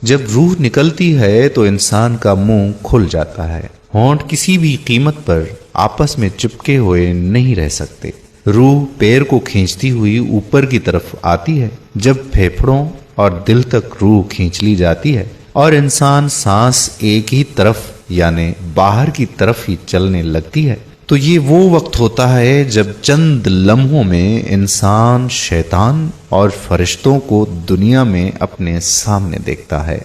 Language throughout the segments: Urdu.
جب روح نکلتی ہے تو انسان کا منہ کھل جاتا ہے، ہونٹ کسی بھی قیمت پر آپس میں چپکے ہوئے نہیں رہ سکتے۔ روح پیر کو کھینچتی ہوئی اوپر کی طرف آتی ہے، جب پھیپھڑوں اور دل تک روح کھینچ لی جاتی ہے اور انسان سانس ایک ہی طرف یعنی باہر کی طرف ہی چلنے لگتی ہے، تو یہ وہ وقت ہوتا ہے جب چند لمحوں میں انسان شیطان اور فرشتوں کو دنیا میں اپنے سامنے دیکھتا ہے۔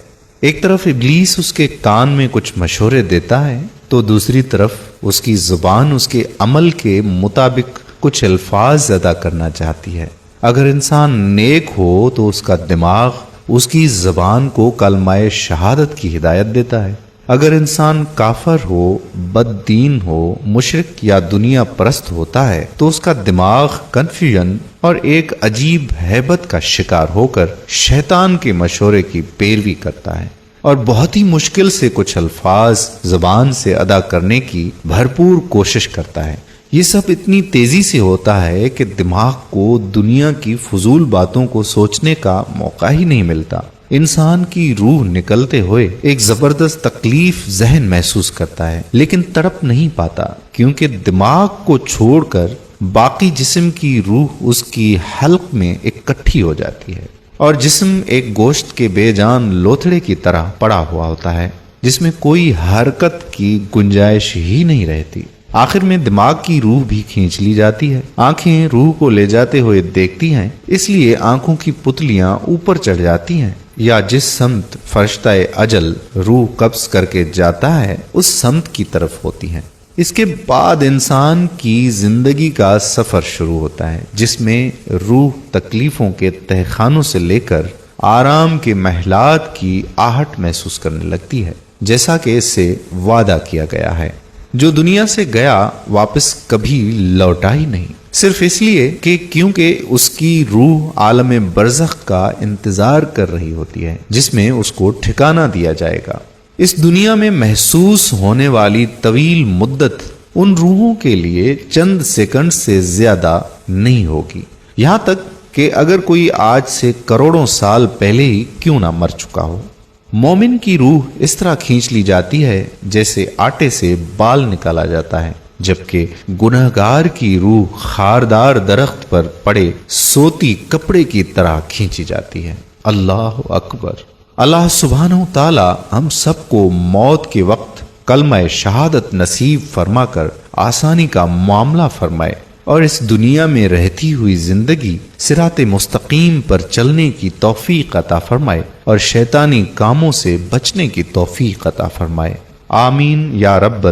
ایک طرف ابلیس اس کے کان میں کچھ مشورے دیتا ہے تو دوسری طرف اس کی زبان اس کے عمل کے مطابق کچھ الفاظ ادا کرنا چاہتی ہے۔ اگر انسان نیک ہو تو اس کا دماغ اس کی زبان کو کلمہ شہادت کی ہدایت دیتا ہے، اگر انسان کافر ہو، بد دین ہو، مشرک یا دنیا پرست ہوتا ہے تو اس کا دماغ کنفیوژن اور ایک عجیب ہیبت کا شکار ہو کر شیطان کے مشورے کی پیروی کرتا ہے اور بہت ہی مشکل سے کچھ الفاظ زبان سے ادا کرنے کی بھرپور کوشش کرتا ہے۔ یہ سب اتنی تیزی سے ہوتا ہے کہ دماغ کو دنیا کی فضول باتوں کو سوچنے کا موقع ہی نہیں ملتا۔ انسان کی روح نکلتے ہوئے ایک زبردست تکلیف ذہن محسوس کرتا ہے، لیکن تڑپ نہیں پاتا کیونکہ دماغ کو چھوڑ کر باقی جسم کی روح اس کی حلق میں اکٹھی ہو جاتی ہے اور جسم ایک گوشت کے بے جان لوتھڑے کی طرح پڑا ہوا ہوتا ہے جس میں کوئی حرکت کی گنجائش ہی نہیں رہتی۔ آخر میں دماغ کی روح بھی کھینچ لی جاتی ہے۔ آنکھیں روح کو لے جاتے ہوئے دیکھتی ہیں، اس لیے آنکھوں کی پتلیاں اوپر چڑھ جاتی ہیں یا جس سمت فرشتہ اجل روح قبض کر کے جاتا ہے اس سمت کی طرف ہوتی ہیں۔ اس کے بعد انسان کی زندگی کا سفر شروع ہوتا ہے جس میں روح تکلیفوں کے تہخانوں سے لے کر آرام کے محلات کی آہٹ محسوس کرنے لگتی ہے، جیسا کہ اس سے وعدہ کیا گیا ہے۔ جو دنیا سے گیا واپس کبھی لوٹا ہی نہیں، صرف اس لیے کہ کیونکہ اس کی روح عالم برزخ کا انتظار کر رہی ہوتی ہے جس میں اس کو ٹھکانہ دیا جائے گا۔ اس دنیا میں محسوس ہونے والی طویل مدت ان روحوں کے لیے چند سیکنڈ سے زیادہ نہیں ہوگی، یہاں تک کہ اگر کوئی آج سے کروڑوں سال پہلے ہی کیوں نہ مر چکا ہو۔ مومن کی روح اس طرح کھینچ لی جاتی ہے جیسے آٹے سے بال نکالا جاتا ہے، جبکہ گنہگار کی روح خاردار درخت پر پڑے سوتی کپڑے کی طرح کھینچی جاتی ہے۔ اللہ اکبر۔ اللہ سبحانہ و تعالی ہم سب کو موت کے وقت کلمہ شہادت نصیب فرما کر آسانی کا معاملہ فرمائے اور اس دنیا میں رہتی ہوئی زندگی صراط مستقیم پر چلنے کی توفیق عطا فرمائے اور شیطانی کاموں سے بچنے کی توفیق عطا فرمائے۔ آمین یا رب